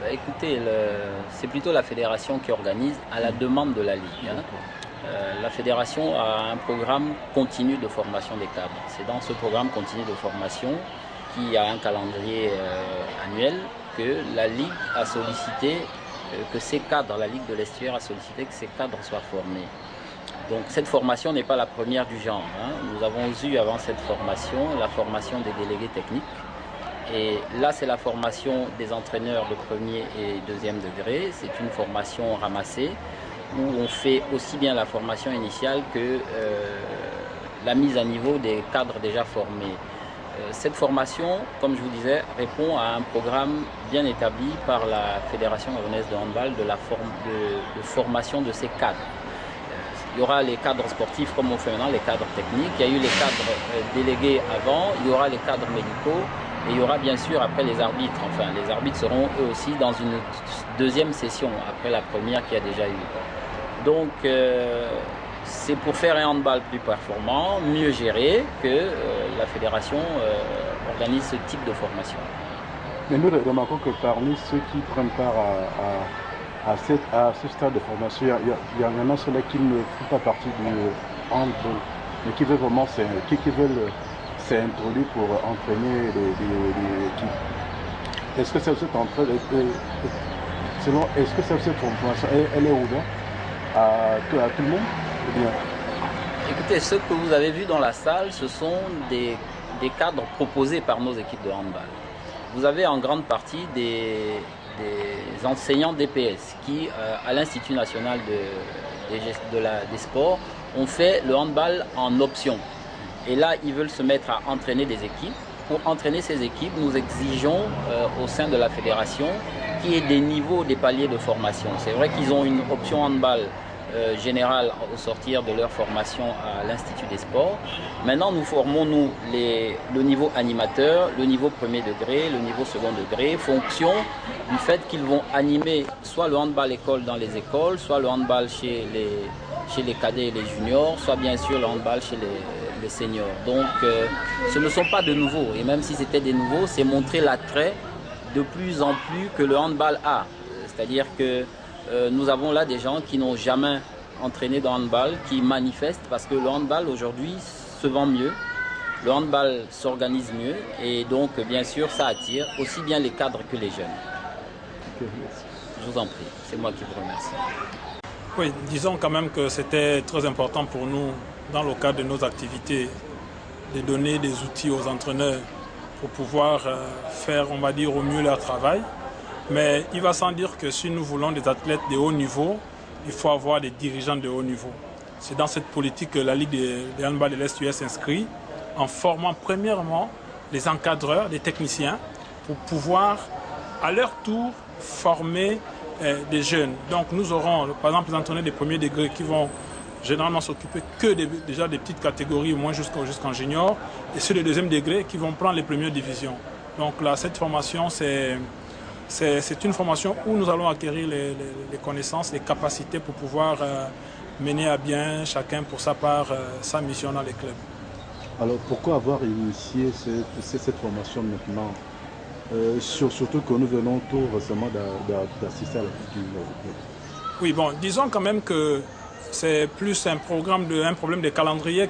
Écoutez, c'est plutôt la fédération qui organise à la demande de la Ligue. La fédération a un programme continu de formation des cadres. C'est dans ce programme continu de formation qui a un calendrier annuel que la Ligue a sollicité que ces cadres, la Ligue de l'Estuaire a sollicité que ces cadres soient formés. Donc cette formation n'est pas la première du genre. Nous avons eu avant cette formation la formation des délégués techniques. Et là, c'est la formation des entraîneurs de premier et deuxième degré. C'est une formation ramassée où on fait aussi bien la formation initiale que la mise à niveau des cadres déjà formés. Cette formation, comme je vous disais, répond à un programme bien établi par la Fédération gabonaise de handball de formation de ces cadres. Il y aura les cadres sportifs comme on fait maintenant, les cadres techniques. Il y a eu les cadres délégués avant, il y aura les cadres médicaux et il y aura bien sûr après les arbitres. Enfin, les arbitres seront eux aussi dans une deuxième session après la première qu'il y a déjà eu. Donc, c'est pour faire un handball plus performant, mieux géré, que la fédération organise ce type de formation. Mais nous remarquons que parmi ceux qui prennent part à ce stade de formation, il y en a ceux-là qui ne font pas partie du handball, mais qui veulent vraiment s'introduire pour entraîner les équipes. Est-ce que cette formation elle est ouverte à tout le monde? Écoutez, ce que vous avez vu dans la salle, ce sont des cadres proposés par nos équipes de handball. Vous avez en grande partie des enseignants DPS qui, à l'Institut national des sports, ont fait le handball en option. Et là, ils veulent se mettre à entraîner des équipes. Pour entraîner ces équipes, nous exigeons au sein de la fédération qu'il y ait des niveaux, des paliers de formation. C'est vrai qu'ils ont une option handball générale au sortir de leur formation à l'Institut des sports. Maintenant, nous formons le niveau animateur, le niveau premier degré, le niveau second degré, fonction du fait qu'ils vont animer soit le handball école dans les écoles, soit le handball chez les cadets et les juniors, soit bien sûr le handball chez les seniors. Donc, ce ne sont pas de nouveaux. Et même si c'était des nouveaux, c'est montrer l'attrait de plus en plus que le handball a. C'est-à-dire que nous avons là des gens qui n'ont jamais entraîné de handball, qui manifestent parce que le handball aujourd'hui se vend mieux, le handball s'organise mieux et donc bien sûr ça attire aussi bien les cadres que les jeunes. Okay, merci. Je vous en prie, c'est moi qui vous remercie. Oui, disons quand même que c'était très important pour nous dans le cadre de nos activités de donner des outils aux entraîneurs pour pouvoir faire, on va dire, au mieux leur travail. Mais il va sans dire que si nous voulons des athlètes de haut niveau, il faut avoir des dirigeants de haut niveau. C'est dans cette politique que la Ligue de handball de l'Est-Ouest s'inscrit en formant premièrement les encadreurs, les techniciens, pour pouvoir à leur tour former des jeunes. Donc nous aurons par exemple les entraîneurs des premiers degrés qui vont généralement s'occuper que déjà des petites catégories, au moins jusqu'en junior, et ceux de deuxième degré qui vont prendre les premières divisions. Donc là, cette formation, c'est une formation où nous allons acquérir les connaissances, les capacités pour pouvoir mener à bien chacun pour sa part sa mission dans les clubs. Alors pourquoi avoir initié cette formation maintenant surtout que nous venons tout récemment d'assister à la Coupe du Monde. Oui, bon, disons quand même que c'est plus un problème de calendrier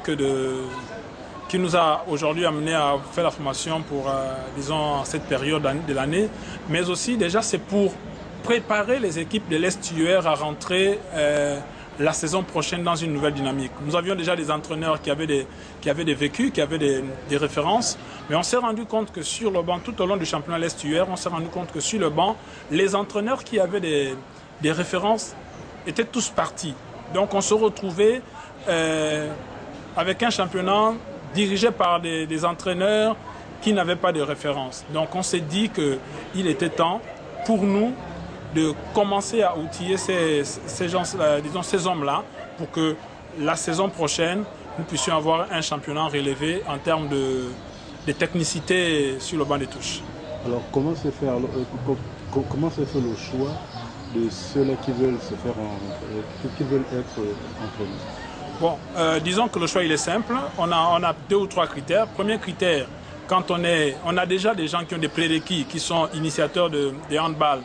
qui nous a aujourd'hui amené à faire la formation pour, disons, cette période de l'année. Mais aussi, déjà, c'est pour préparer les équipes de l'Est-UR à rentrer la saison prochaine dans une nouvelle dynamique. Nous avions déjà des entraîneurs qui avaient des vécus, qui avaient des références, mais on s'est rendu compte que sur le banc, tout au long du championnat l'Est-UR, on s'est rendu compte que sur le banc, les entraîneurs qui avaient des références étaient tous partis. Donc on se retrouvait avec un championnat dirigé par des entraîneurs qui n'avaient pas de référence. Donc on s'est dit qu'il était temps pour nous de commencer à outiller ces hommes-là pour que la saison prochaine, nous puissions avoir un championnat relevé en termes de technicité sur le banc des touches. Alors comment se fait le choix de ceux-là qui veulent être entraînés? Bon, disons que le choix il est simple. On a 2 ou 3 critères. Premier critère, quand on a déjà des gens qui ont des prérequis, qui sont initiateurs de handball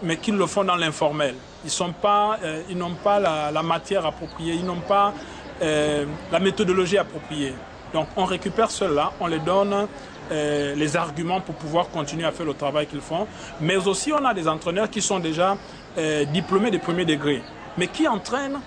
mais qui le font dans l'informel. Ils n'ont pas la matière appropriée, ils n'ont pas la méthodologie appropriée. Donc on récupère cela, on les donne les arguments pour pouvoir continuer à faire le travail qu'ils font. Mais aussi on a des entraîneurs qui sont déjà diplômés de premier degré, mais qui entraînent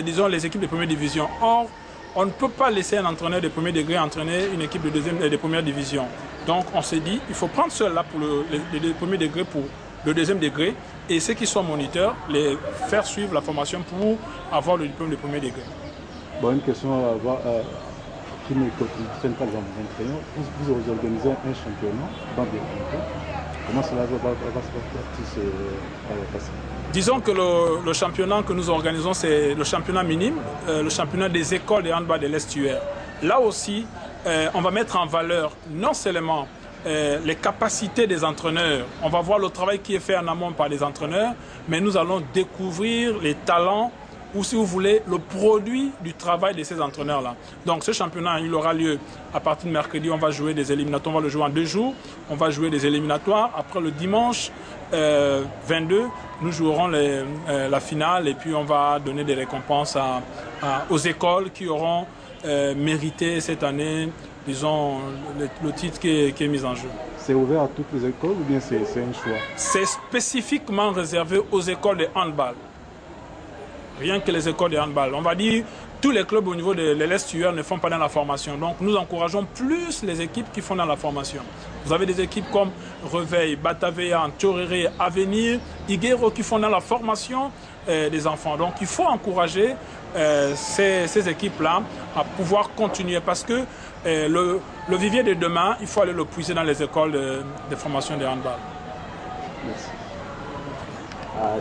disons, les équipes de première division. Or, on ne peut pas laisser un entraîneur de premier degré entraîner une équipe de première division. Donc on s'est dit, il faut prendre ceux-là pour le premier degré, pour le deuxième degré, et ceux qui sont moniteurs, les faire suivre la formation pour avoir le diplôme de premier degré. Bon, une question à avoir, qui ne concerne pas les entraîneurs. Vous organisez un championnat dans des concours. Comment cela va se passer? Disons que le championnat que nous organisons, c'est le championnat minime, le championnat des écoles de handball de l'estuaire. Là aussi, on va mettre en valeur non seulement les capacités des entraîneurs, on va voir le travail qui est fait en amont par les entraîneurs, mais nous allons découvrir les talents ou, si vous voulez, le produit du travail de ces entraîneurs-là. Donc ce championnat, il aura lieu à partir de mercredi. On va jouer des éliminatoires, on va le jouer en 2 jours. On va jouer des éliminatoires. Après le dimanche 22, nous jouerons la finale et puis on va donner des récompenses aux écoles qui auront mérité cette année, disons, le titre qui est mis en jeu. C'est ouvert à toutes les écoles ou bien c'est un choix? C'est spécifiquement réservé aux écoles de handball. Rien que les écoles de handball. On va dire tous les clubs au niveau de l'estuaire ne font pas dans la formation. Donc nous encourageons plus les équipes qui font dans la formation. Vous avez des équipes comme Reveil, Bataveya, Torere, Avenir, Iguero qui font dans la formation des enfants. Donc il faut encourager ces équipes-là à pouvoir continuer parce que le vivier de demain, il faut aller le puiser dans les écoles de formation de handball. Merci.